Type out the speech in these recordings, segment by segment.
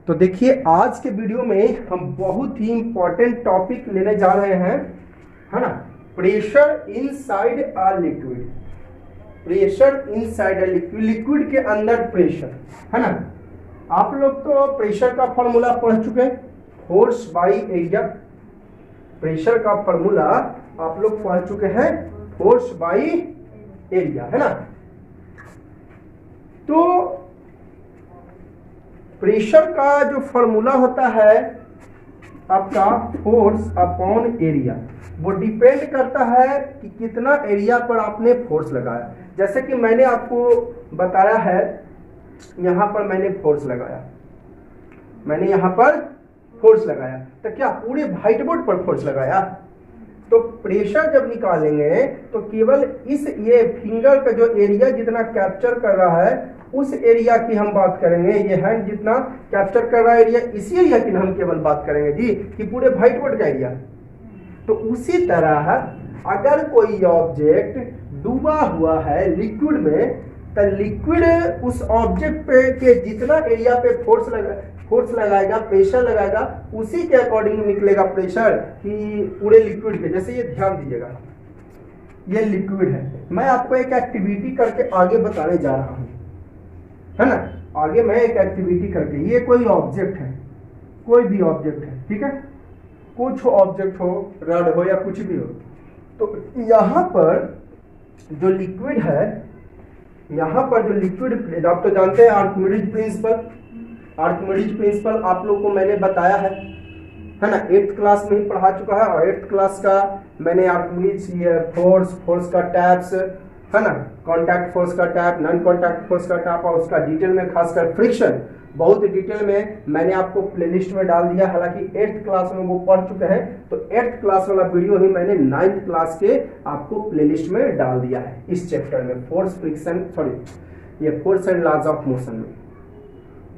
तो देखिए आज के वीडियो में हम बहुत ही इंपॉर्टेंट टॉपिक लेने जा रहे हैं, है ना। Pressure inside a liquid, pressure inside a liquid, liquid के अंदर प्रेशर, है ना। आप लोग तो प्रेशर का फॉर्मूला पढ़ चुके हैं, फोर्स बाई एरिया। प्रेशर का फॉर्मूला आप लोग पढ़ चुके हैं, फोर्स बाई एरिया, है ना। तो प्रेशर का जो फॉर्मूला होता है आपका फोर्स अपॉन एरिया, वो डिपेंड करता है कि कितना एरिया पर आपने फोर्स लगाया। जैसे कि मैंने आपको बताया है, यहां पर मैंने फोर्स लगाया, मैंने यहां पर फोर्स लगाया, तो क्या पूरे व्हाइट बोर्ड पर फोर्स लगाया? तो प्रेशर जब निकालेंगे तो केवल इस ये फिंगर का जो एरिया जितना कैप्चर कर रहा है उस एरिया की हम बात करेंगे। ये हैंड जितना कैप्चर कर रहा है एरिया, इसी एरिया की हम केवल बात करेंगे जी, कि पूरे व्हाइट बोर्ड का एरिया। तो उसी तरह अगर कोई ऑब्जेक्ट डूबा हुआ है लिक्विड में, तो लिक्विड उस ऑब्जेक्ट पे के जितना एरिया पे फोर्स लगाएगा, प्रेशर लगाएगा, उसी के अकॉर्डिंग निकलेगा प्रेशर कि पूरे लिक्विड के। जैसे ये ध्यान दीजिएगा, ये लिक्विड है, मैं आपको एक एक्टिविटी करके आगे बताने जा रहा हूं, है ना। आगे मैं एक एक्टिविटी करके, ये कोई ऑब्जेक्ट है, कोई भी ऑब्जेक्ट है, ठीक है, कुछ ऑब्जेक्ट हो, रड हो या कुछ भी हो। तो यहां पर जो लिक्विड है, यहां पर जो लिक्विड, आप तो जानते हैं आर्किमिडीज प्रिंसिपल। आर्किमिडीज प्रिंसिपल आप लोग को मैंने बताया है ना, 8th क्लास में ही पढ़ा चुका है। और 8th क्लास का मैंने आर्किमिडीज फोर्स का टैप्स, है ना, कॉन्टैक्ट फोर्स का टैप, नॉन कॉन्टैक्ट फोर्स का टैप, और उसका डिटेल में खासकर फ्रिक्शन बहुत डिटेल में मैंने आपको प्लेलिस्ट में डाल दिया। हालांकि 8th क्लास में वो पढ़ चुके हैं, तो 8th क्लास वाला वीडियो ही मैंने 9th क्लास के आपको प्लेलिस्ट में डाल दिया है। इस चैप्टर में force and laws of motion में,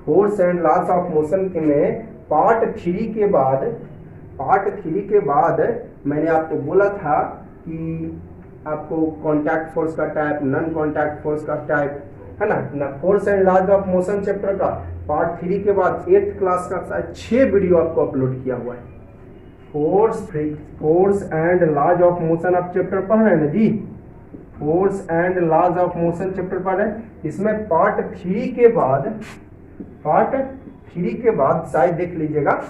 force and laws of motion के में पार्ट 3 के बाद मैंने आपको बोला था कि आपको कॉन्टैक्ट फोर्स का टाइप, नॉन कॉन्टैक्ट फोर्स का टाइप, है ना। Force and laws of motion chapter का पार्ट 3 के बाद 8th क्लास का शायद 6 वीडियो आपको अपलोड किया हुआ है। Force and laws of motion आप चैप्टर पढ़ रहे हैं ना जी, force and laws of motion chapter पढ़ रहे हैं। इसमें पार्ट 3 के बाद शायद देख लीजिएगा,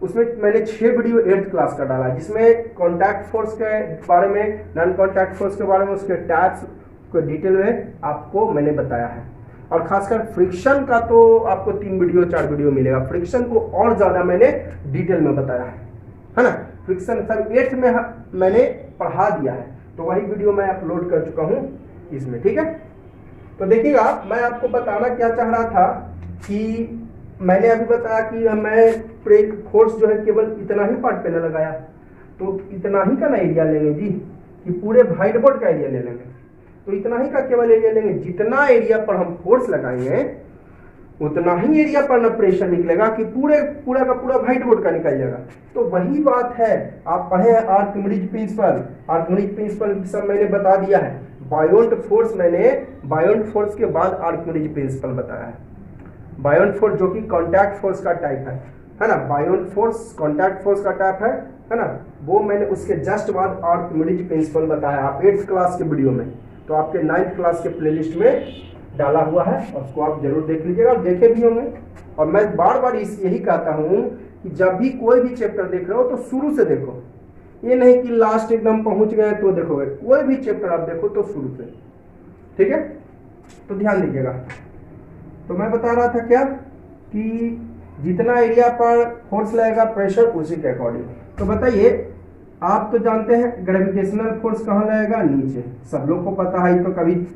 उसमें मैंने 6 वीडियो 8th क्लास का डाला, जिसमें कॉन्टैक्ट फोर्स के बारे में, नॉन कॉन्टैक्ट फोर्स के बारे में, उसके टैप्स को डिटेल में आपको मैंने बताया है। और खासकर फ्रिक्शन का तो आपको 3 वीडियो 4 वीडियो मिलेगा। फ्रिक्शन को और ज्यादा मैंने डिटेल में बताया है ना। फ्रिक्शन सब 8th में मैंने पढ़ा दिया है, तो वही वीडियो मैं अपलोड कर चुका हूं इसमें, ठीक है। तो देखिएगा, मैं आपको बताना क्या चाह रहा था कि मैंने अभी बताया कि मैं फोर्स जो है केवल इतना ही पार्ट पे न लगाया, तो इतना ही का ना एरिया लेंगे जी, कि पूरे व्हाइट बोर्ड का एरिया ले लेंगे। तो इतना ही का केवल एरिया लेंगे, जितना एरिया पर हम फोर्स लगाएंगे उतना ही एरिया पर ना प्रेशर निकलेगा कि पूरा का पूरा व्हाइट बोर्ड का निकल जाएगा। तो वही बात है, आप पढ़े हैं आर्किमिडीज प्रिंसिपल। आर्किमिडीज प्रिंसिपल सब मैंने बता दिया है। बायोंट फोर्स मैंने बायोंट फोर्स के बाद आर्किमिडीज प्रिंसिपल बताया है। बायोंट फोर्स जो कि कॉन्टैक्ट फोर्स का टाइप है ना। बायोंट फोर्स कॉन्टैक्ट फोर्स का टाइप है ना। वो मैंने उसके जस्ट बाद आर्किमिडीज प्रिंसिपल बताया आप 8th क्लास के वीडियो में, तो आपके 9th क्लास के प्लेलिस्ट में डाला हुआ है, और उसको आप जरूर देख लीजिएगा, और देखे भी होंगे। और मैं बार बार यही कहता हूं कि जब भी कोई भी चैप्टर देख रहे हो तो शुरू से देखो, ये नहीं कि लास्ट एकदम पहुंच गए तो देखोगे। कोई भी चैप्टर आप देखो तो शुरू से, ठीक है। तो ध्यान दीजिएगा। तो मैं बता रहा था क्या कि जितना एरिया पर फोर्स लगेगा प्रेशर उसी के अकॉर्डिंग। तो बताइए, आप तो जानते हैं ग्रेविटेशनल फोर्स कहाँ लगेगा? नीचे। सब लोग को पता है, तो कभी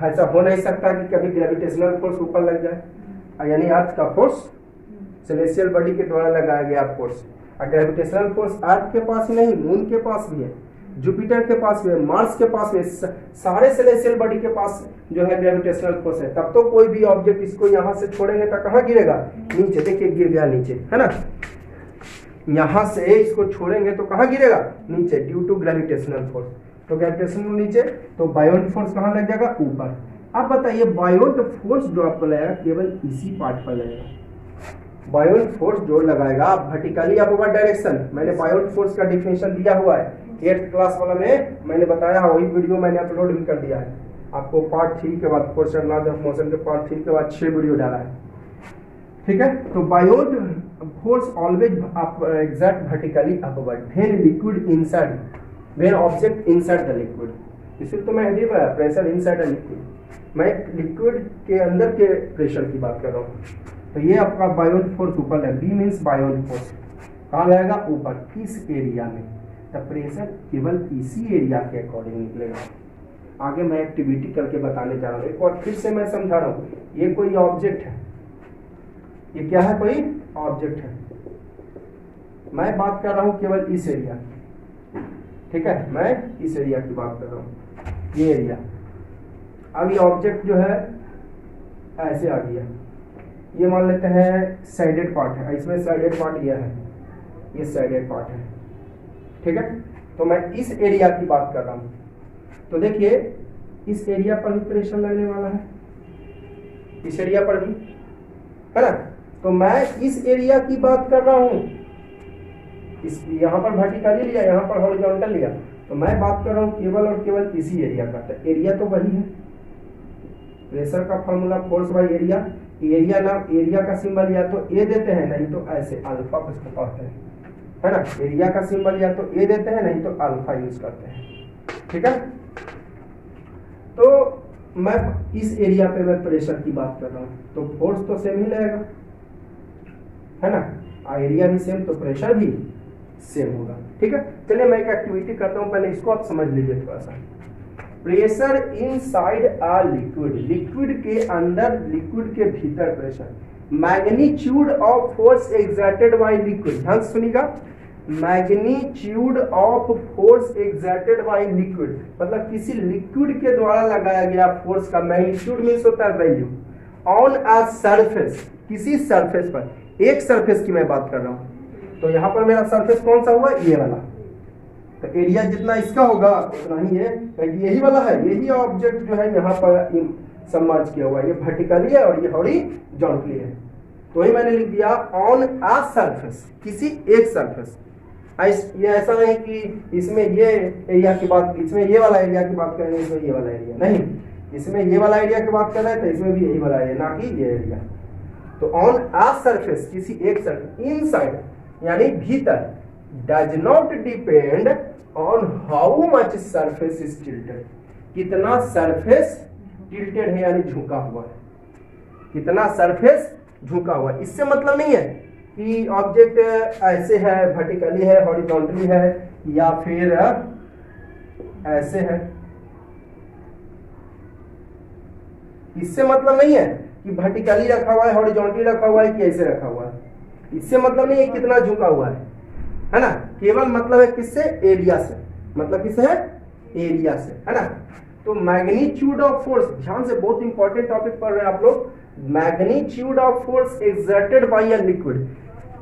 ऐसा हो नहीं सकता कि कभी ग्रेविटेशनल फोर्स ऊपर लग जाए, यानी अर्थ का फोर्स सेलेस्टियल बॉडी के द्वारा लगाया गया फोर्स। और ग्रेविटेशनल फोर्स अर्थ के पास ही नहीं, मून के पास भी है, जुपिटर के पास भी है, मार्स के पास भी है, सारे सेलेस्टियल बॉडी के पास जो है ग्रेविटेशनल फोर्स है। तब तो कोई भी ऑब्जेक्ट इसको यहां से छोड़ेंगे तो कहां गिरेगा? नीचे। देखिए गिर गया नीचे, है ना। यहां से इसको छोड़ेंगे तो कहां गिरेगा? नीचे, ड्यू टू ग्रेविटेशनल फोर्स। तो ग्रेविटेशनल नीचे, तो बायोंट फोर्स कहां लग जाएगा? ऊपर। अब बताइए, बायोंट फोर्स जो आपको लगेगा केवल इसी पार्ट पर लगेगा, बायोन फोर्स जो लगाएगा वर्टिकली अपवर्ड डायरेक्शन, मैंने बायोन फोर्स का डिफिनेशन दिया हुआ है 8th क्लास वाला में मैंने बताया है, वही वीडियो मैंने अपलोड भी कर दिया है आपको। पार्ट 3 के बाद force and laws of motion के पार्ट 3 के बाद 6 वीडियो डाला है, ठीक है। तो buoyant force always exert vertically upward when liquid inside, when object inside the liquid, इसलिए तो मैं प्रेशर इनसाइड द लिक्विड, मैं लिक्विड के अंदर के प्रेशर की बात कर रहा हूँ। तो ये आपका बायोन फोर्स ऊपर है, बी मीन्स बायोन फोर्स कहाँ रहेगा ऊपर, इस एरिया में। तो प्रेशर केवल इसी एरिया के अकॉर्डिंग निकलेगा। आगे मैं एक्टिविटी करके बताने जा रहा हूँ, एक बार फिर से मैं समझा रहा हूँ। ये कोई ऑब्जेक्ट है, ये क्या है, कोई ऑब्जेक्ट है, मैं बात कर रहा हूँ केवल इस एरिया की, ठीक है, मैं इस एरिया की बात कर रहा हूँ, ये एरिया। अब ये ऑब्जेक्ट जो है ऐसे आ गया, ये मान लेते हैं साइडेड पार्ट है, इसमें साइडेड पार्ट ये है, ये साइडेड पार्ट है, ठीक है। तो मैं इस एरिया की बात कर रहा हूँ। तो देखिए इस एरिया पर भी प्रेशर लगने वाला है, इस एरिया पर भी, है ना। तो मैं इस एरिया की बात कर रहा हूँ, इस यहाँ पर वर्टिकली लिया, यहाँ पर हॉरिजॉन्टल लिया, तो मैं बात कर रहा हूँ केवल और केवल इसी एरिया का। तो एरिया तो वही है, प्रेशर का formula force by area, area नाम एरिया का सिंबल या तो ए देते हैं नहीं तो ऐसे अल्फा इसको पढ़ते हैं, है ना। एरिया का सिंबल या तो ए देते हैं नहीं तो अल्फा यूज करते हैं, ठीक है। तो मैं इस एरिया पे मैं प्रेशर की बात कर रहा हूँ, तो फोर्स तो सेम ही लगेगा, है ना। एरिया भी सेम तो प्रेशर भी सेम होगा, ठीक है। चलिए मैं एक एक्टिविटी करता हूँ, पहले इसको आप समझ लीजिए थोड़ा सा। Pressure inside a liquid, liquid के अंदर, लिक्विड के भीतर pressure, magnitude of force exerted by liquid, ध्यान से सुनिएगा, magnitude of force exerted by liquid, मतलब किसी लिक्विड के द्वारा लगाया गया फोर्स का, मैग्नीट्यूड मींस होता है वैल्यू, ऑन अ सरफेस, किसी सरफेस पर, एक सरफेस की मैं बात कर रहा हूं। तो यहां पर मेरा सरफेस कौन सा हुआ, ये वाला, तो एरिया जितना इसका होगा उतना ही है, क्योंकि यही वाला है, यही ऑब्जेक्ट जो है यहाँ पर सबमर्ज किया हुआ है, ये वर्टिकली है और ये हॉरिजॉन्टली है। तो ही मैंने लिख दिया ऑन अ सरफेस, किसी एक सरफेस। ये ऐसा नहीं कि इसमें ये एरिया की बात, इसमें ये वाला एरिया की बात कर रहे हैं, इसमें ये वाला एरिया नहीं, इसमें ये वाला एरिया की बात कर रहे हैं तो इसमें भी यही वाला एरिया, ना कि ये एरिया। तो ऑन अ सरफेस, किसी एक सरफेस, इनसाइड यानी भीतर, does not depend on how much surface is tilted, कितना सरफेस टिल्टेड है यानी झुका हुआ है, कितना सरफेस झुका हुआ है। इससे मतलब नहीं है कि ऑब्जेक्ट ऐसे है, वर्टिकली है, हॉरिजॉन्टली है, या फिर ऐसे है, इससे मतलब नहीं है कि वर्टिकली रखा हुआ है, हॉरिजॉन्टली रखा हुआ है, कि ऐसे रखा हुआ है, इससे मतलब नहीं है कितना झुका हुआ है ना। केवल मतलब है किससे, एरिया से, मतलब किससे है, एरिया से, है ना। तो मैग्नीट्यूड ऑफ फोर्स, ध्यान से, बहुत इंपॉर्टेंट टॉपिक पढ़ रहे हैं आप लोग, magnitude of force exerted bye a liquid,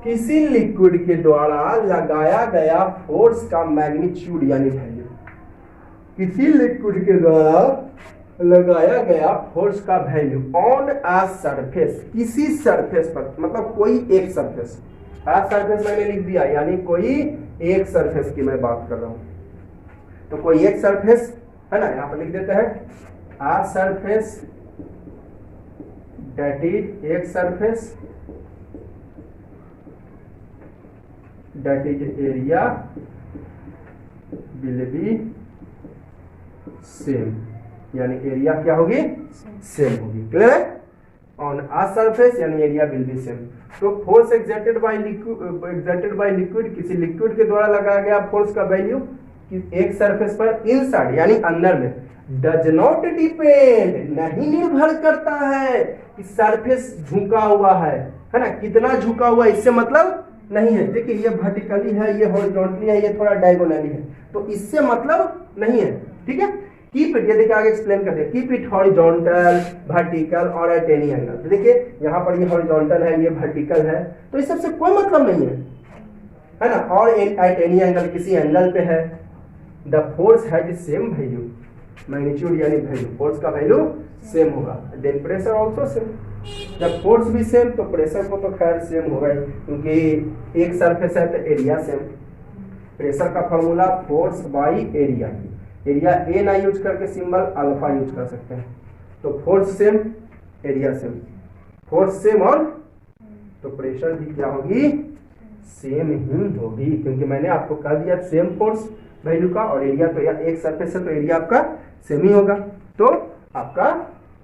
किसी लिक्विड के द्वारा लगाया गया फोर्स का मैग्नीट्यूड यानी वैल्यू, किसी लिक्विड के द्वारा लगाया गया फोर्स का वैल्यू ऑन अ सरफेस, किसी सरफेस पर, मतलब कोई एक सरफेस, आ सरफेस मैंने लिख दिया, यानी कोई एक सरफेस की मैं बात कर रहा हूं। तो कोई एक सरफेस है ना, यहां पर लिख देते हैं आ सरफेस, दैट इज एक surface, that is area will be same, यानी एरिया क्या होगी, सेम होगी, क्लियर है। ऑन अ सरफेस यानी एरिया विल बी सेम। तो फोर्स एक्सर्टेड बाय लिक्विड, किसी लिक्विड के द्वारा लगाया गया फोर्स का वैल्यू एक सरफेस पर, इनसाइड यानी अंदर में, डज नॉट डिपेंड नहीं निर्भर करता है कि सरफेस झुका हुआ है ना, कितना झुका हुआ, इससे मतलब नहीं है। देखिए ये वर्टिकली है, ये हॉरिजॉन्टली है, ये थोड़ा डायगोनली है, तो इससे मतलब नहीं है, ठीक है। कीप इट, ये देखिए आगे एक्सप्लेन कर दिया, कीप इट हॉरिजॉन्टल, वर्टिकल और एट एनी एंगल। तो देखिए यहाँ पर ये हॉरिजॉन्टल है, ये वर्टिकल है, तो इस सबसे कोई मतलब नहीं है ना। और एट एनी एंगल, किसी एंगल पे है, the force has same value, magnitude यानी वैल्यू, फोर्स का वैल्यू सेम होगा, देन प्रेशर आल्सो सेम, जब फोर्स भी सेम तो प्रेशर को तो खैर सेम होगा ही, क्योंकि एक सरफेस है तो एरिया सेम। प्रेशर का formula force by area, area A ना यूज करके सिंबल अल्फा यूज कर सकते हैं। तो force same, area same, force same और तो प्रेशर भी क्या होगी, सेम ही होगी, क्योंकि मैंने आपको कह दिया सेम फोर्स वैल्यू का, और एरिया तो एक सरफेस है तो एरिया आपका सेम ही होगा, तो आपका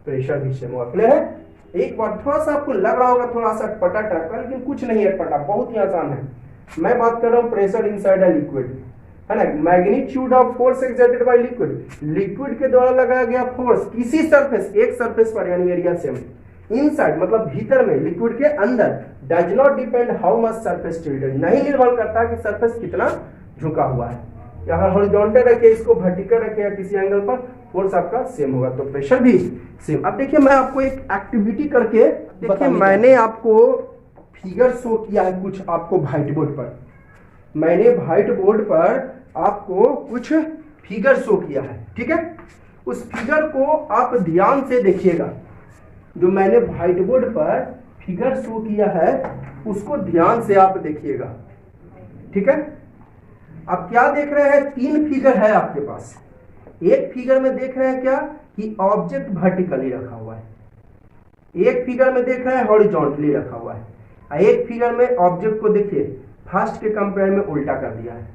प्रेशर भी सेम होगा। क्लियर है? एक बार थोड़ा सा आपको लग रहा होगा थोड़ा सा अटपटा टाइप का, लेकिन कुछ नहीं है अटपटा, बहुत ही आसान है। मैं बात कर रहा हूँ प्रेशर इनसाइड अ लिक्विड, है ना। Magnitude of force exerted by liquid, liquid के द्वारा लगाया गया फोर्स किसी सरफेस, एक सरफेस पर, यानी एरिया सेम। इनसाइड मतलब भीतर में, लिक्विड के अंदर, does not depend how much surface tilted, नहीं निर्भर करता कि सरफेस कितना झुका हुआ है। यहाँ हॉरिजॉन्टल रखे, इसको वर्टिकल रखे या किसी एंगल पर, फोर्स आपका सेम होगा, तो प्रेशर भी सेम। अब देखिए मैं आपको एक एक्टिविटी करके, देखिए मैंने आपको फिगर शो किया है कुछ आपको व्हाइट बोर्ड पर, मैंने व्हाइट बोर्ड पर आपको कुछ फिगर शो किया है, ठीक है। उस फिगर को आप ध्यान से देखिएगा, जो मैंने व्हाइट बोर्ड पर फिगर शो किया है उसको ध्यान से आप देखिएगा, ठीक है। आप क्या देख रहे हैं, तीन फिगर है आपके पास। एक फिगर में देख रहे हैं क्या कि ऑब्जेक्ट वर्टिकली रखा हुआ है, एक फिगर में देख रहे हैं हॉरिजॉन्टली रखा हुआ है, एक फिगर में ऑब्जेक्ट को देखिए फर्स्ट के कंपेयर में उल्टा कर दिया है।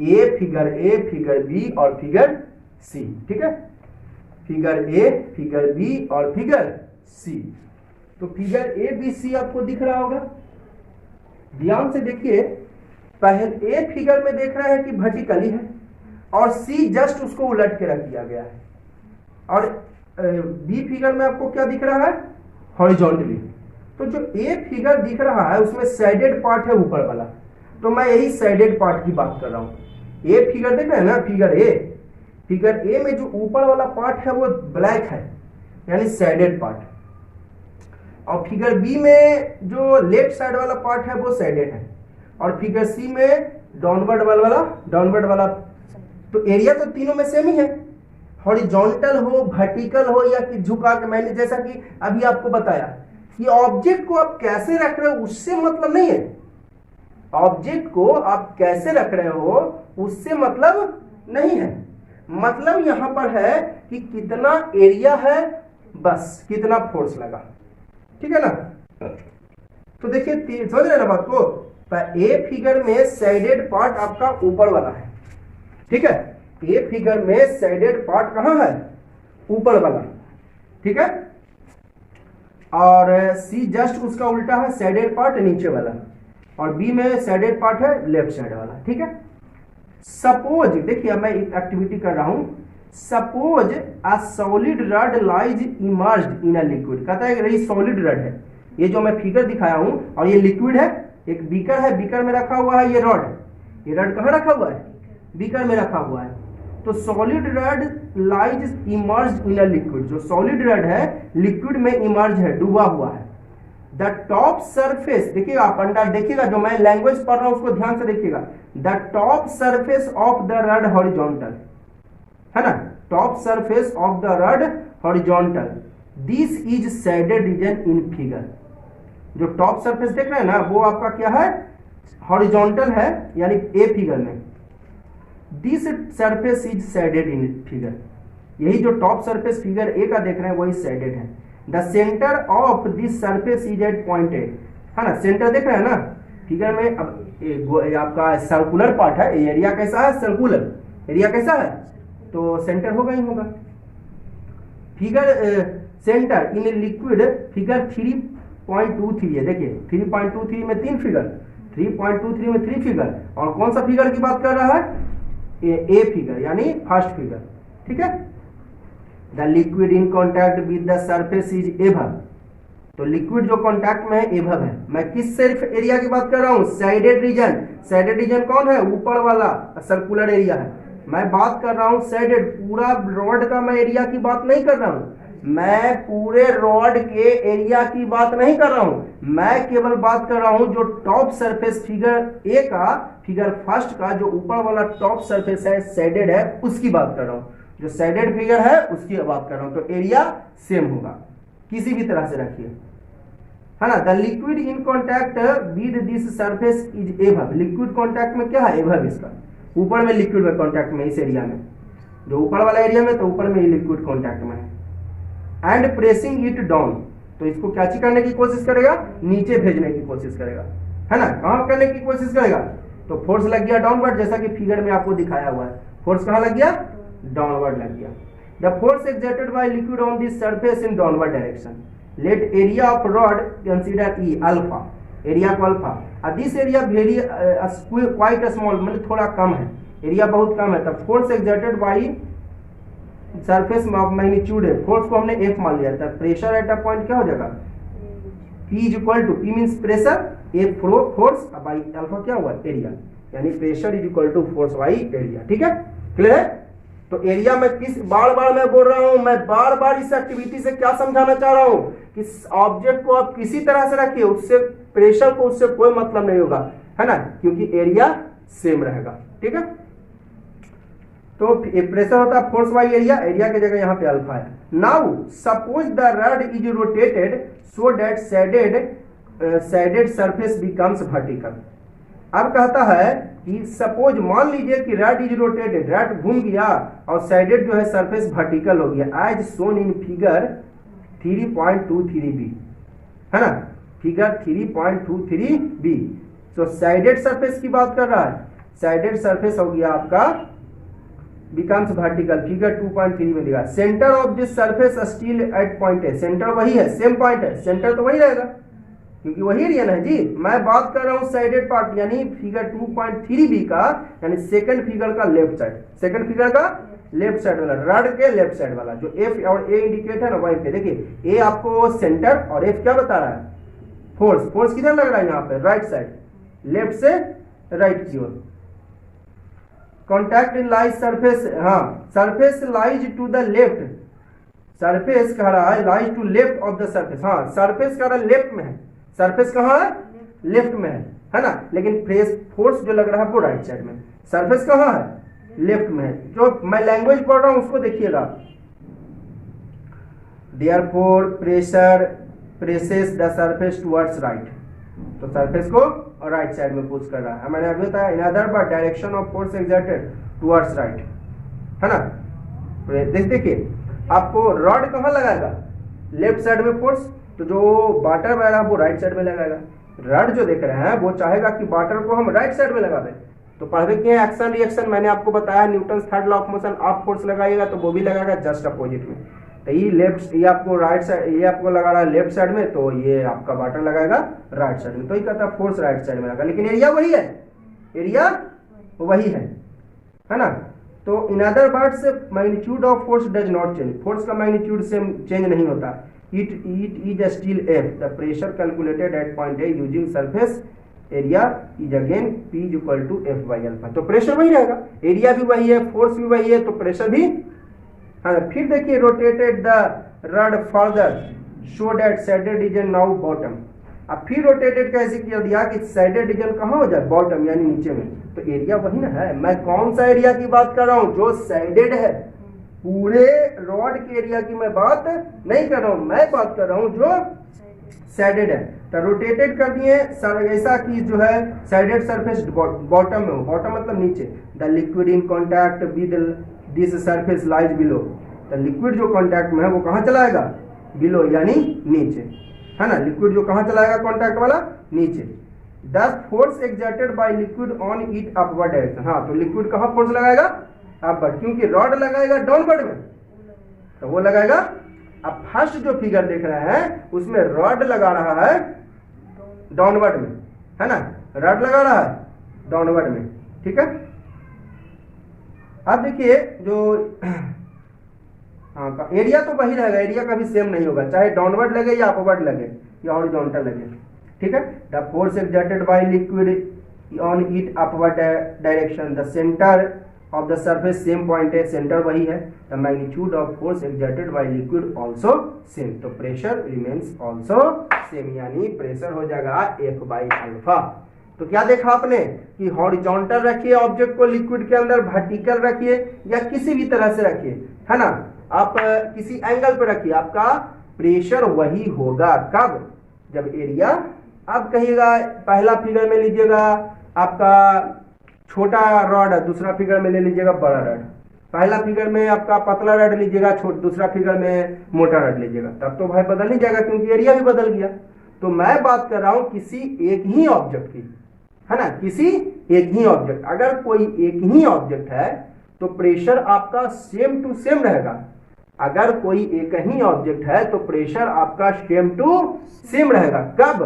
ए, फिगर बी और फिगर सी, ठीक है। फिगर ए, फिगर बी और फिगर सी। तो फिगर ए बी सी आपको दिख रहा होगा, ध्यान से देखिए। पहले ए फिगर में देख रहे हैं कि वर्टिकली है और सी जस्ट उसको उलट के रख दिया गया है, और बी फिगर में आपको क्या दिख रहा है, हॉरिजॉन्टली। तो जो ए फिगर दिख रहा है उसमें सैडेड पार्ट है ऊपर वाला, तो मैं यही सैडेड पार्ट की बात कर रहा हूं। ए फिगर देख रहे हैं ना, फिगर ए में जो ऊपर वाला पार्ट है वो ब्लैक है, यानी सैडेड पार्ट, और फिगर बी में जो लेफ्ट साइड वाला पार्ट है वो सैडेड है, और फिगर सी में डाउनवर्ड वाला। तो एरिया तो तीनों में सेम ही है, हॉरिजॉन्टल हो, वर्टिकल हो या कि झुका के, मैंने जैसा कि अभी आपको बताया कि ऑब्जेक्ट को आप कैसे रख रहे हो उससे मतलब नहीं है, ऑब्जेक्ट को आप कैसे रख रहे हो उससे मतलब नहीं है, मतलब यहां पर है कि कितना एरिया है, बस कितना फोर्स लगा, ठीक है ना। तो देखिए समझ रहे ना बात को। ए फिगर में सैडेड पार्ट आपका ऊपर वाला है, ठीक है। ए फिगर में सैडेड पार्ट कहां है, ऊपर वाला, ठीक है। और सी जस्ट उसका उल्टा है, सैडेड पार्ट नीचे वाला, और बी में सैडेड पार्ट है लेफ्ट साइड वाला, ठीक है। सपोज देखिए मैं एक एक्टिविटी कर रहा हूं, suppose a solid rod lies immersed in a liquid, कहता है कि सॉलिड रड है, ये जो मैं फिगर दिखाया हूं, और ये लिक्विड है, एक बीकर है, बीकर में रखा हुआ है ये रड, ये रड कहां रखा हुआ है, बीकर में रखा हुआ है। तो solid rod lies immersed in a liquid, जो सॉलिड रड है लिक्विड में इमर्ज है, डूबा हुआ है। द टॉप सरफेस, देखिएगा आप अंडर देखिएगा, जो मैं लैंग्वेज पढ़ रहा हूं उसको ध्यान से देखिएगा। The top surface of the rod horizontal, है ना, top surface of the rod horizontal, this is shaded region in figure. जो टॉप सरफेस देख रहे हैं ना वो आपका क्या है, हॉरिजॉन्टल है, यानी ए फिगर में, this surface is shaded in figure, यही जो टॉप सरफेस फिगर ए का देख रहे हैं वही सैडेड है। The centre of this surface is at pointed, है ना, सेंटर देख रहे हैं ना फिगर में। अब आपका सर्कुलर पार्ट है, एरिया कैसा है, सर्कुलर एरिया कैसा है, तो सेंटर होगा ही होगा। Figure centre in liquid, figure 3.23 है, देखिए 3.23 में तीन फिगर, 3.23 में 3 फिगर, और कौन सा फिगर की बात कर रहा है, ए फिगर यानी फर्स्ट फिगर, ठीक है। The liquid in contact with the surface is above, तो लिक्विड जो कॉन्टैक्ट में है एबव है। मैं किस सिर्फ एरिया की बात कर रहा हूं, सैडेड रीजन। सैडेड रीजन कौन है, ऊपर वाला सर्कुलर एरिया है। मैं बात कर रहा हूं सैडेड, पूरा रॉड का मैं एरिया की बात नहीं कर रहा हूं, मैं पूरे रॉड के एरिया की बात नहीं कर रहा हूं, मैं केवल बात कर रहा हूं जो टॉप सरफेस फिगर ए का, फिगर फर्स्ट का जो ऊपर वाला टॉप सरफेस है सैडेड है, उसकी बात कर रहा हूं। जो सैडेड फिगर है उसकी बात कर रहा हूं, तो एरिया सेम होगा। किसी भी तरह से रखिए, है ना। The liquid in contact with this surface is above, liquid contact में क्या है, एबव, इसका ऊपर में लिक्विड में कॉन्टैक्ट में, इस एरिया में, जो ऊपर वाला एरिया में, तो ऊपर में ही लिक्विड कॉन्टैक्ट में है। एंड प्रेसिंग इट डाउन, तो इसको क्या करने की कोशिश करेगा, नीचे भेजने की कोशिश करेगा, है ना। कहां करने की कोशिश करेगा, तो फोर्स लग गया डाउनवर्ड, जैसा कि फिगर में आपको दिखाया हुआ है, फोर्स कहां लग गया, डाउनवर्ड लग गया। The force exerted by liquid on this surface in downward direction, let area of rod consider E alpha, area को alpha, this area very quite small, मतलब थोड़ा कम है, एरिया बहुत कम है, तब force exerted by surface magnitude है, फोर्स को हमने एफ मान लिया था, प्रेशर एट अ पॉइंट क्या हो जाएगा, P is equal to, P means pressure, F force, by alpha क्या हुआ, एरिया, यानी pressure is equal to force by area. ठीक है, क्लियर है। तो एरिया में किस बार बार मैं बोल रहा हूं, मैं बार बार इस एक्टिविटी से क्या समझाना चाह रहा हूं कि ऑब्जेक्ट को आप किसी तरह से रखिए, उससे प्रेशर को उससे कोई मतलब नहीं होगा, है ना, क्योंकि एरिया सेम रहेगा। ठीक है, तो प्रेशर होता है फोर्स बाई एरिया, एरिया की जगह यहां पे अल्फा है। Now suppose the rod is rotated so that shaded surface becomes vertical. अब कहता है कि सपोज मान लीजिए कि रॉड इज रोटेटेड, रॉड घूम गया और साइडेड जो है सरफेस वर्टिकल हो गया, as shown in figure 3.23b, है ना, फिगर 3.23b। तो साइडेड सरफेस की बात कर रहा है, साइडेड सरफेस हो गया आपका बिकम्स वर्टिकल, फिगर 2.3 में दिखा। Centre of this surface still at point है, सेंटर वही है, सेम पॉइंट है, सेंटर तो वही रहेगा क्योंकि वही एरिया है जी। मैं बात कर रहा हूं साइडेड पार्ट, यानी फिगर 2.3b का, यानी सेकंड फिगर का लेफ्ट साइड, सेकंड फिगर का लेफ्ट साइड वाला, रॉड के लेफ्ट साइड वाला, जो एफ और ए इंडिकेट है ना वहीं पे देखिए, ए आपको सेंटर और एफ क्या बता रहा है, फोर्स, फोर्स किधर लग रहा है यहाँ पे, राइट साइड, लेफ्ट से राइट की ओर। कॉन्टैक्ट इन लाइज सरफेस, हाँ surface lies to the left, surface कह रहा है lies to left of the surface, हाँ सरफेस कह रहा है लेफ्ट में है, सरफेस कहाँ है, लेफ्ट में है ना, लेकिन फोर्स जो लग रहा है वो राइट साइड में, सरफेस कहाँ है, लेफ्ट में है। जो मैं लैंग्वेज पढ़ रहा हूं उसको देखिएगा, therefore pressure presses the surface towards right, तो सरफेस को राइट साइड में पुश कर रहा है। मैंने अभी बताया in other word direction of force exerted towards right, है ना। देखिए आपको रॉड कहाँ लगाएगा, लेफ्ट साइड में फोर्स, तो जो वाटर बह रहा है वो राइट साइड में लगाएगा। रॉड जो देख रहे हैं वो चाहेगा कि वाटर को हम राइट साइड में लगा दें, तो पढ़वे के एक्शन रिएक्शन मैंने आपको बताया, Newton third law of motion, आप फोर्स लगाइएगा तो वो भी लगाएगा जस्ट अपोजिट में, तो ये लेफ्ट, ये आपको राइट साइड, ये आपको लगा रहा है लेफ्ट साइड में, तो ये आपका वाटर लगाएगा राइट साइड में, तो ये कहता है फोर्स राइट साइड में लगा, लेकिन एरिया वही है, एरिया वही है ना। तो in other words magnitude of force does not change, force का मैग्नीट्यूड से चेंज नहीं होता, it is still F, the pressure calculated at point A using surface area is again P is equal to F by alpha, तो pressure वही रहेगा, area भी वही है, फोर्स भी वही है, तो प्रेशर भी, हाँ। फिर देखिए rotated the rod further show that shaded region now bottom, अब फिर रोटेटेड कैसे किया दिया कि साइडेड रीजन कहाँ हो जाए, बॉटम यानी नीचे में, तो एरिया वही ना है। मैं कौन सा एरिया की बात कर रहा हूँ, जो साइडेड है, पूरे रॉड के एरिया की मैं बात नहीं कर रहा हूँ, मैं बात कर रहा हूँ जो साइडेड है। तो रोटेटेड कर दिए ऐसा कि जो है साइडेड सरफेस बॉटम में हो, बॉटम मतलब नीचे, the liquid in contact with this surface lies below, तो लिक्विड जो कॉन्टैक्ट में है वो कहाँ चलाएगा, बिलो यानी नीचे, है ना, लिक्विड जो कहाँ चलाएगा कॉन्टैक्ट वाला, नीचे। The force exerted by liquid on it upward direction, हाँ तो लिक्विड कहाँ फोर्स लगाएगा, अपवर्ड, क्योंकि रॉड लगाएगा डाउनवर्ड में, तो वो लगाएगा, अब फर्स्ट जो फिगर देख रहे हैं उसमें रॉड लगा रहा है डाउनवर्ड में, है ना, रॉड लगा रहा है डाउनवर्ड में, ठीक है। अब देखिए जो हाँ एरिया तो वही रहेगा, एरिया कभी सेम नहीं होगा, चाहे डाउनवर्ड लगे या अपवर्ड लगे या हॉरिजॉन्टल लगे, ठीक है। The force exerted by liquid on it upward direction, the centre of the surface same point है, सेंटर वही है, the magnitude of force exerted by liquid also same, तो प्रेशर रिमेन्स आल्सो सेम, यानी pressure हो जाएगा F by alpha. तो क्या देखा आपने कि हॉरिजॉन्टल रखिए ऑब्जेक्ट को लिक्विड के अंदर, वर्टिकल रखिए या किसी भी तरह से रखिए, है ना, आप किसी एंगल पे रखिए, आपका प्रेशर वही होगा। कब? जब एरिया, आप कहिएगा पहला फिगर में लीजिएगा आपका छोटा रॉड, दूसरा फिगर में ले लीजिएगा बड़ा रॉड, पहला फिगर में आपका पतला रॉड लीजिएगा, दूसरा फिगर में मोटा रॉड लीजिएगा, तब तो भाई बदल नहीं जाएगा क्योंकि एरिया भी बदल गया। तो मैं बात कर रहा हूं किसी एक ही ऑब्जेक्ट की, है ना, किसी एक ही ऑब्जेक्ट। अगर कोई एक ही ऑब्जेक्ट है तो प्रेशर आपका सेम टू सेम रहेगा। अगर कोई एक ही ऑब्जेक्ट है तो प्रेशर आपका सेम टू सेम रहेगा। कब?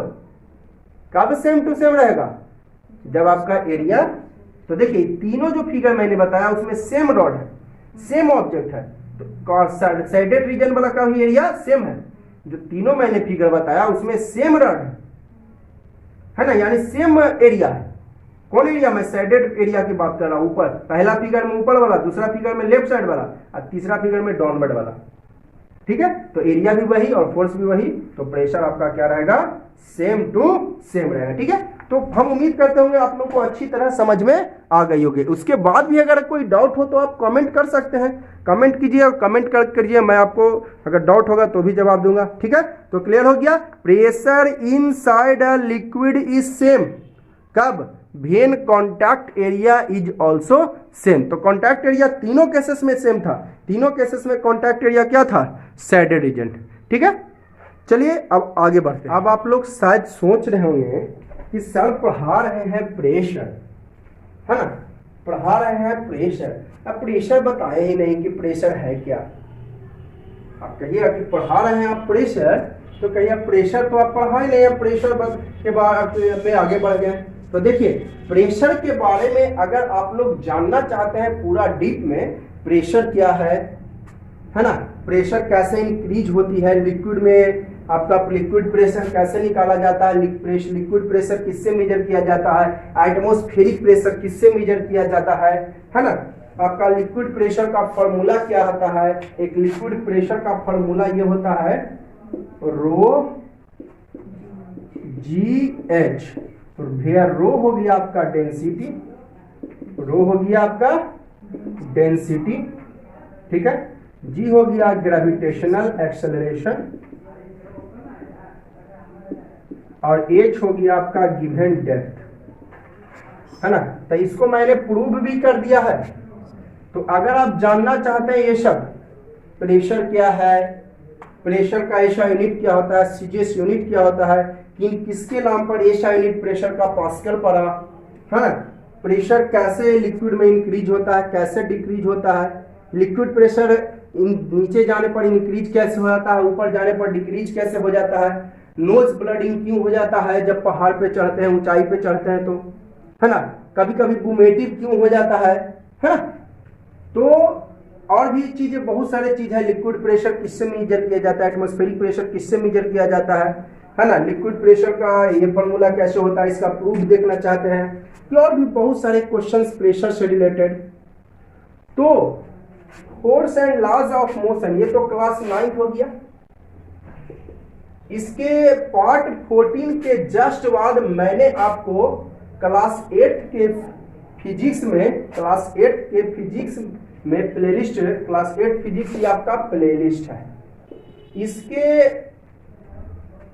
कब सेम टू सेम रहेगा? जब आपका एरिया, तो देखिए तीनों जो फिगर मैंने बताया उसमें सेम रॉड है, सेम ऑब्जेक्ट है, तो साइडेड रीजन वाला का भी एरिया सेम है। जो तीनों मैंने फिगर बताया उसमें सेम रॉड है ना, यानी सेम एरिया है। कौन एरिया? मैं साइडेड एरिया की बात कर रहा हूं, ऊपर पहला फिगर में ऊपर वाला, दूसरा फिगर में लेफ्ट साइड वाला और तीसरा फिगर में डाउनवर्ड वाला। ठीक है, तो एरिया भी वही और फोर्स भी वही, तो प्रेशर आपका क्या रहेगा? सेम टू सेम रहेगा। ठीक है, तो हम उम्मीद करते होंगे आप लोग को अच्छी तरह समझ में आ गई होगी। उसके बाद भी अगर कोई डाउट हो तो आप कमेंट कर सकते हैं, कमेंट कीजिए और कमेंट करिए, मैं आपको अगर डाउट होगा तो भी जवाब दूंगा। ठीक है, तो क्लियर हो गया? Pressure inside a liquid is same. कब? When contact area is also same. तो कॉन्टैक्ट एरिया तीनों केसेस में सेम था, तीनों केसेस में कॉन्टैक्ट एरिया क्या था? Shaded region. ठीक है, चलिए अब आगे बढ़ते हैं। अब आप लोग शायद सोच रहे होंगे कि सर पढ़ा रहे हैं प्रेशर, है ना, पढ़ा रहे हैं प्रेशर, अब प्रेशर बताए ही नहीं कि प्रेशर है क्या। आप कहिए कि पढ़ा रहे हैं आप प्रेशर, तो कहिए प्रेशर तो आप पढ़ा ही नहीं है, प्रेशर बस के बाद में आगे बढ़ गए। तो देखिए प्रेशर के बारे में अगर आप लोग जानना चाहते हैं पूरा डीप में, प्रेशर क्या है ना, प्रेशर कैसे इंक्रीज होती है लिक्विड में, आपका लिक्विड प्रेशर कैसे निकाला जाता है, लिक्विड प्रेशर किससे मेजर किया जाता है, एटमॉस्फेरिक प्रेशर किससे मेजर किया जाता है ना, आपका लिक्विड प्रेशर का फॉर्मूला क्या होता है। एक लिक्विड प्रेशर का फॉर्मूला ये होता है रो जी एच। तो भैया रो हो गया आपका डेंसिटी, रो हो गया आपका डेंसिटी, ठीक है, जी हो गया ग्रेविटेशनल एक्सेलरेशन और एच हो गया आपका गिवन डेप्थ, है ना। तो इसको मैंने प्रूव भी कर दिया है। तो अगर आप जानना चाहते हैं ये सब, प्रेशर क्या है, प्रेशर का ऐसा यूनिट क्या होता है, सीजीएस यूनिट क्या होता है, किसके नाम पर ऐसा यूनिट प्रेशर का पास्कल पड़ा, है ना, प्रेशर कैसे लिक्विड में इंक्रीज होता है, कैसे डिक्रीज होता है, लिक्विड प्रेशर नीचे जाने पर इंक्रीज कैसे हो जाता है, ऊपर जाने पर डिक्रीज कैसे हो जाता है, नोज ब्लडिंग क्यों हो जाता है जब पहाड़ पे चढ़ते हैं, ऊंचाई पे चढ़ते हैं तो, है ना, कभी कभी वोमेटिव क्यों हो जाता है ना। तो और भी चीजें, बहुत सारे चीज है। लिक्विड प्रेशर किससे मेजर किया जाता है, एटमॉस्फेरिक प्रेशर किससे मेजर किया जाता है ना, लिक्विड प्रेशर का ये फॉर्मूला कैसे होता है, इसका प्रूफ देखना चाहते हैं कि और भी बहुत सारे क्वेश्चंस प्रेशर से रिलेटेड। तो force and laws of motion, ये तो क्लास 9 हो गया। इसके पार्ट 14 के जस्ट बाद मैंने आपको क्लास 8 के फिजिक्स में, क्लास 8 के फिजिक्स में प्लेलिस्ट, क्लास 8 फिजिक्स ये आपका प्लेलिस्ट है, इसके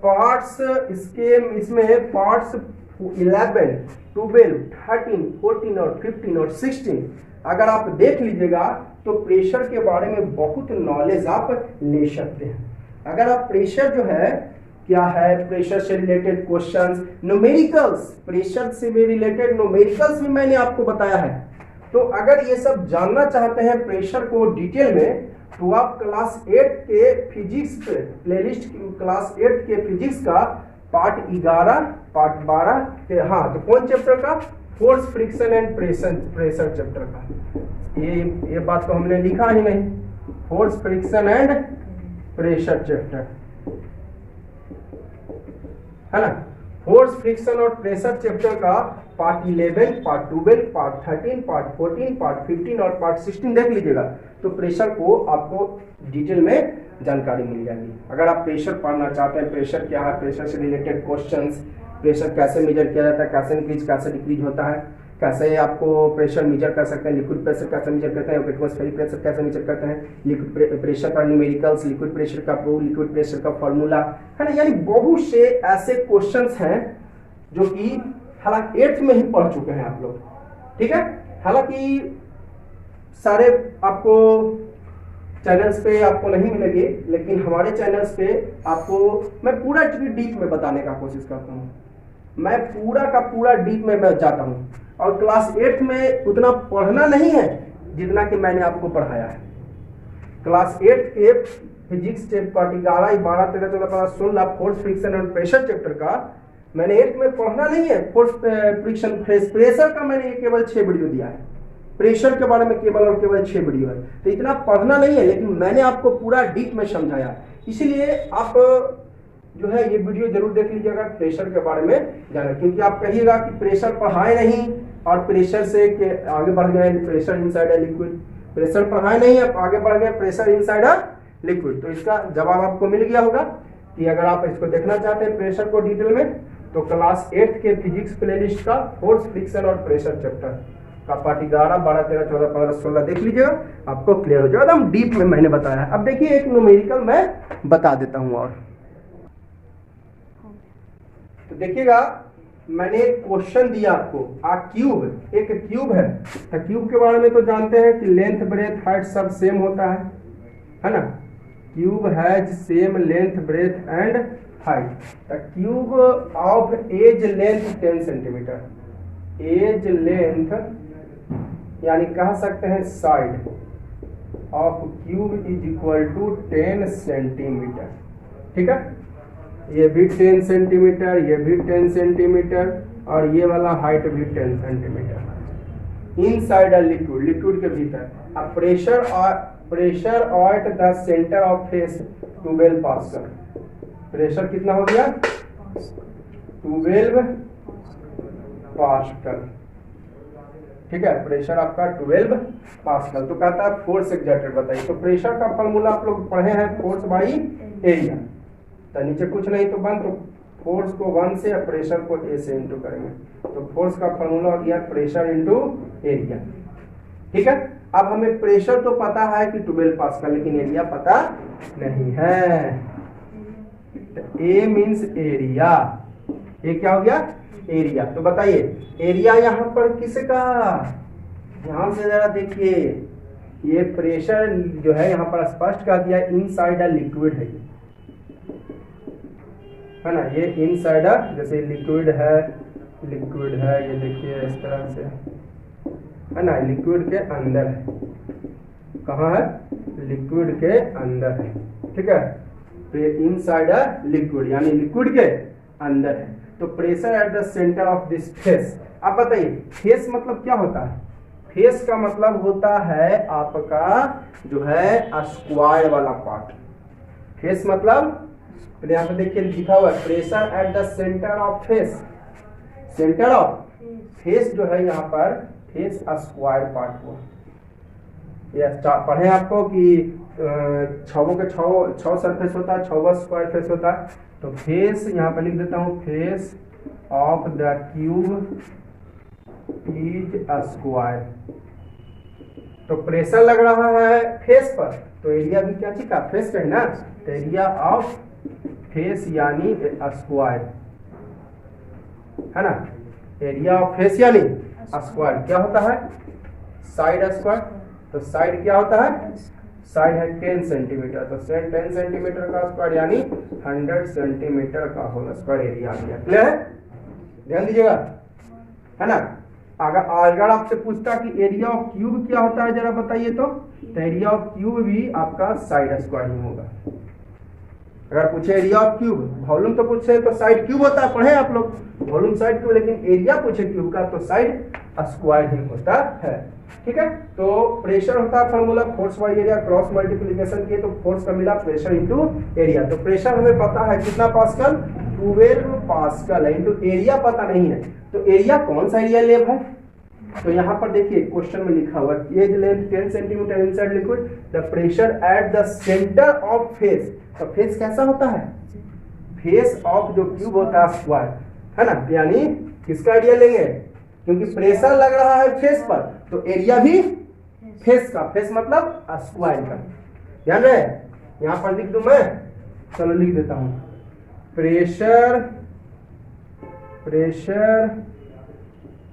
पार्ट्स, इसमें पार्ट्स 11, 12, 13, 14 और 15 और 16 अगर आप देख लीजिएगा तो प्रेशर के बारे में बहुत नॉलेज आप ले सकते हैं। अगर आप प्रेशर जो है क्या है, प्रेशर से रिलेटेड क्वेश्चंस, न्यूमेरिकल्स, प्रेशर से भी रिलेटेड न्यूमेरिकल्स भी मैंने आपको बताया है। तो अगर ये सब जानना चाहते हैं प्रेशर को डिटेल में, तो आप क्लास 8 के फिजिक्स प्लेलिस्ट, क्लास 8 के फिजिक्स का पार्ट 11, पार्ट 12 के, हाँ, तो कौन चैप्टर का, force, friction and pressure chapter का। ये बात तो हमने लिखा ही नहीं, force, friction and pressure chapter, है ना। फोर्स, फ्रिक्शन और प्रेशर चैप्टर का part 11, part 12, part 13, part 14, part 15 और पार्ट 16 देख लीजिएगा तो प्रेशर को आपको डिटेल में जानकारी मिल जाएगी। अगर आप प्रेशर पढ़ना चाहते हैं, प्रेशर क्या है, प्रेशर से रिलेटेड क्वेश्चंस, प्रेशर कैसे मेजर किया जाता है, कैसे इंक्रीज कैसे डिक्रीज होता है कैसे आपको प्रेशर मेजर कर सकते हैं, लिक्विड प्रेशर कैसे मेजर करते हैं, एटमॉस्फेरिक प्रेशर कैसे मेजर करते हैं, लिक्विड प्रेशर का न्यूमेरिकल्स, लिक्विड प्रेशर का प्रूफ, लिक्विड प्रेशर का फॉर्मूला, है ना। यानी बहुत से ऐसे क्वेश्चंस हैं जो कि हालांकि 8th में ही पढ़ चुके हैं आप लोग, ठीक है। हालांकि सारे आपको चैनल्स पे आपको नहीं मिलेंगे, लेकिन हमारे चैनल्स पे आपको मैं पूरा डीप में बताने का कोशिश करता हूँ। मैं पूरा का पूरा डीप में मैं जाता हूँ, और क्लास 8th में उतना पढ़ना नहीं है जितना कि मैंने आपको पढ़ाया है। क्लास 8 के physics part 11, 12, 13, 14, 15, 16 force, friction and pressure chapter का मैंने 8th में पढ़ना नहीं है। फोर्स, फ्रिक्शन, प्रेशर का मैंने केवल 6 वीडियो दिया है, प्रेशर के बारे में केवल और केवल 6 वीडियो है, तो इतना पढ़ना नहीं है, लेकिन मैंने आपको पूरा डीप में समझाया। इसीलिए आप जो है ये वीडियो जरूर देख लीजिएगा प्रेशर के बारे में जाना, क्योंकि आप कहिएगा कि प्रेशर पढ़ाए नहीं और प्रेशर से आगे बढ़ गए, प्रेशर इनसाइड है लिक्विड, प्रेशर पढ़ाए नहीं आप आगे बढ़ गए प्रेशर इनसाइड है लिक्विड। तो इसका जवाब आपको मिल गया होगा कि अगर आप इसको देखना चाहते हैं प्रेशर को डिटेल में, तो क्लास 8 के फिजिक्स प्लेलिस्ट का फोर्स, फ्रिक्शन और प्रेशर चैप्टर का पार्ट 11, 12, 13, 14, 15, 16 देख लीजिएगा, आपको क्लियर हो जाएगा। एकदम डीप में मैंने बताया है। अब देखिए एक न्यूमेरिकल मैं बता देता हूं, और तो देखिएगा मैंने एक क्वेश्चन दिया आपको, क्यूब, एक क्यूब है, तो क्यूब के बारे में तो जानते हैं कि लेंथ, ब्रेथ, हाइट सब सेम होता है ना। Cube has same length, breadth and height. The cube of edge length 10 centimetre, edge length यानी कह सकते हैं side of cube is equal to 10 centimetre, ठीक है। ये भी 10 सेंटीमीटर, ये भी 10 सेंटीमीटर, और ये वाला हाइट भी 10 centimetre. Inside a liquid, liquid के भीतर। अब pressure at the centre of face 12 pascal. Pressure कितना हो गया? 12 पास्कल, ठीक है। प्रेशर आपका 12 पास्कल। तो कहता है फोर्स एक्सर्टेड बताइए। तो प्रेशर का फॉर्मूला आप लोग पढ़े हैं, फोर्स बाई एरिया। तो नीचे कुछ नहीं तो बन, तो फोर्स को 1 से, प्रेशर को ए से इंटू करेंगे, तो फोर्स का फॉर्मूला हो गया प्रेशर इंटू एरिया, ठीक है। अब हमें प्रेशर तो पता है कि 12 पास्कल, लेकिन एरिया पता नहीं है। ए मीन्स एरिया, ये क्या हो गया? एरिया। तो बताइए एरिया यहाँ पर किसका? ध्यान से जरा देखिए, ये प्रेशर जो है यहाँ पर स्पष्ट कर दिया इनसाइड अ लिक्विड है ना। ये इनसाइड अ, जैसे लिक्विड है, ये देखिए इस तरह से है ना, लिक्विड के अंदर है। कहाँ है? लिक्विड के अंदर है, ठीक है। इनसाइड अ लिक्विड यानी लिक्विड के अंदर है। तो pressure at the centre of this face. अब बताइए फेस मतलब क्या होता है? फेस का मतलब होता है आपका जो है स्क्वायर वाला पार्ट। फेस मतलब यहाँ पे देखिए लिखा हुआ है pressure at the centre of face. Centre of face जो है यहाँ पर फेस स्क्वायर पार्ट हुआ। ये पढ़े आपको कि 6 के 6 सरफेस होता है, 6 स्क्वायर फेस होता है। तो फेस यहाँ पर लिख देता हूँ, face of the cube is square. तो प्रेशर लग रहा है फेस पर, तो एरिया भी क्या चीज का? फेस का है ना। तो एरिया ऑफ फेस यानी स्क्वायर है ना। एरिया ऑफ फेस यानी स्क्वायर क्या होता है? Side square. तो साइड क्या होता है? साइड है 10 सेंटीमीटर, तो 10 सेंटीमीटर का स्क्वायर यानी 100 सेंटीमीटर का होल स्क्वायर एरिया आ गया। क्लियर है? ध्यान दीजिएगा, है ना। अगर आपसे पूछता कि एरिया ऑफ क्यूब क्या होता है जरा बताइए, तो एरिया ऑफ क्यूब भी आपका साइड स्क्वायर ही होगा। अगर पूछे एरिया ऑफ क्यूब, वॉल्यूम तो पूछे तो साइड क्यूब होता है, पढ़े आप लोग वॉल्यूम साइड क्यूब, लेकिन एरिया पूछे क्यूब का तो साइड स्क्वायर ही होता है, ठीक है। तो प्रेशर होता है formula force by area, cross multiplication किए तो फोर्स का मिला प्रेशर इंटू एरिया। तो प्रेशर हमें पता है कितना पास्कल? 12 पास्कल है, इंटू एरिया पता नहीं है। तो एरिया कौन सा एरिया लेव है? तो यहाँ पर देखिए क्वेश्चन में लिखा हुआ edge length 10 centimetre inside liquid, the pressure at the centre of face. तो फेस कैसा होता है? फेस ऑफ जो क्यूब होता है स्क्वायर, है ना। यानी किसका एरिया लेंगे? क्योंकि प्रेशर लग रहा है फेस पर, तो एरिया भी फेस का, फेस मतलब स्क्वायर का। ध्यान रहे, यहां पर लिख दूं मैं, चलो लिख देता हूं, pressure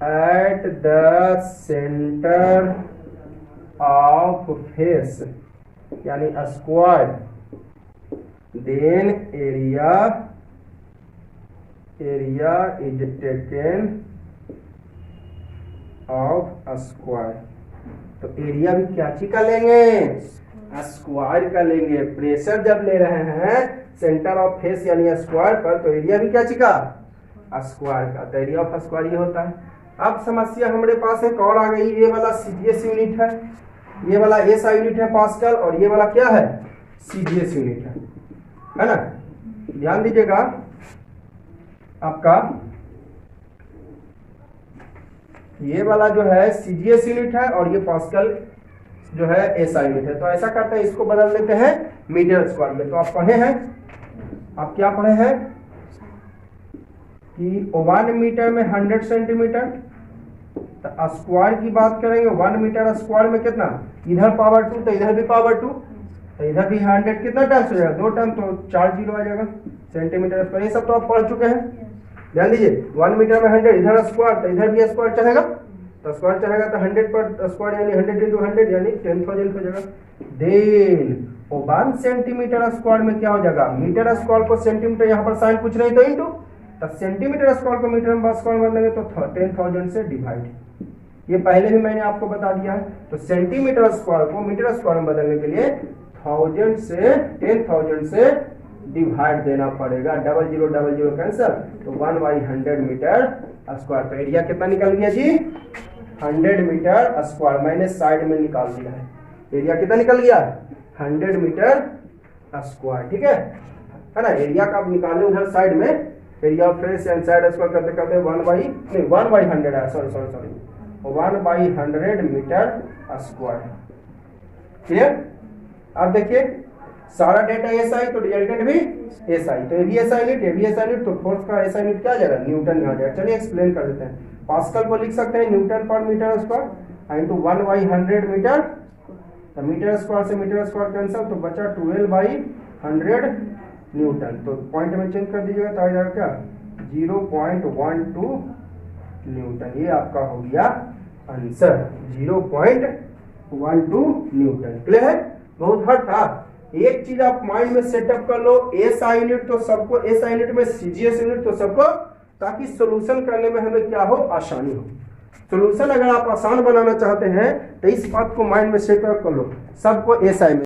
at the centre of face यानी square, then area is taken of square. तो एरिया भी क्या चीज का लेंगे, स्क्वायर का लेंगे। प्रेशर जब ले रहे हैं सेंटर ऑफ फेस यानी स्क्वायर पर, तो एरिया भी क्या चीज का, स्क्वायर का। तो एरिया ऑफ स्क्वायर ये होता है। अब समस्या हमारे पास एक और आ गई, ये वाला सीजीएस यूनिट है, ये वाला एसआई यूनिट है पास्कल, और ये वाला क्या है, सीजीएस यूनिट है ना। ध्यान दीजिएगा, आपका ये वाला जो है सीजीएस यूनिट है और ये पास्कल जो है एसआई यूनिट है। तो ऐसा करते हैं, इसको बदल लेते हैं मीटर स्क्वायर में। तो आप पढ़े हैं, आप क्या पढ़े हैं कि 1 मीटर में 100 सेंटीमीटर। तो स्क्वायर की बात करेंगे, 1 मीटर स्क्वायर में कितना, इधर पावर 2 तो इधर भी पावर 2, तो इधर भी 100 कितना टाइम्स हो जाएगा, 2 टाइम, तो 4 जीरो आ जाएगा सेंटीमीटर स्क्वायर। ये सब तो आप पढ़ चुके हैं। ध्यान दीजिए, 1 मीटर में 100, इधर स्क्वायर तो इधर भी स्क्वायर चलेगा, तो स्क्वायर चलेगा तो 100 पर स्क्वायर यानी 100 × 100 यानी 10,000 हो जाएगा। देन 1 सेंटीमीटर स्क्वायर में क्या हो जाएगा, मीटर स्क्वायर को सेंटीमीटर, यहाँ पर साइन कुछ नहीं तो इंटू, तो सेंटीमीटर स्क्वायर को मीटर में स्क्वायर बदलेंगे तो 10,000 से डिवाइड। ये पहले भी मैंने आपको बता दिया है। तो सेंटीमीटर स्क्वायर को मीटर स्क्वायर में बदलने के लिए 10,000 से डिवाइड देना पड़ेगा। 0000 कैंसिल, तो 1/100 मीटर स्क्वायर। तो एरिया कितना निकल गया जी, 100 मीटर स्क्वायर। मैंने साइड में निकाल दिया है, एरिया कितना निकल गया, 100 मीटर स्क्वायर। ठीक है ना। एरिया का आप निकालें उधर साइड में, area of face and side square करते करते 1/100 है, सॉरी 1/100 मीटर स्क्वायर। क्लियर। अब देखिए सारा डेटा एसआई, तो रिजल्टेंट भी एसआई, तो ये भी एसआई यूनिट, तो फोर्स का एसआई यूनिट क्या आ जाएगा, न्यूटन में आ जाएगा। चलिए एक्सप्लेन कर देते हैं। पास्कल को लिख सकते हैं न्यूटन पर मीटर स्क्वायर इंटू 1/100 मीटर, तो मीटर स्क्वायर से मीटर स्क्वायर कैंसिल, तो बचा 12/100 न्यूटन। तो पॉइंट में चेंज कर दीजिएगा तो आ जाएगा क्या, 0.12 न्यूटन। ये आपका हो गया आंसर, 0.12 न्यूटन। क्लियर है, बहुत हट था। एक चीज आप माइंड में सेटअप कर लो, एसआई यूनिट तो सबको, एसआई यूनिट में सीजीएस यूनिट तो सबको, ताकि सोल्यूशन करने में हमें क्या हो, आसानी हो। सोल्यूशन अगर आप आसान बनाना चाहते हैं तो इस बात को माइंड में सेटअप कर लो, सबको एसआई में।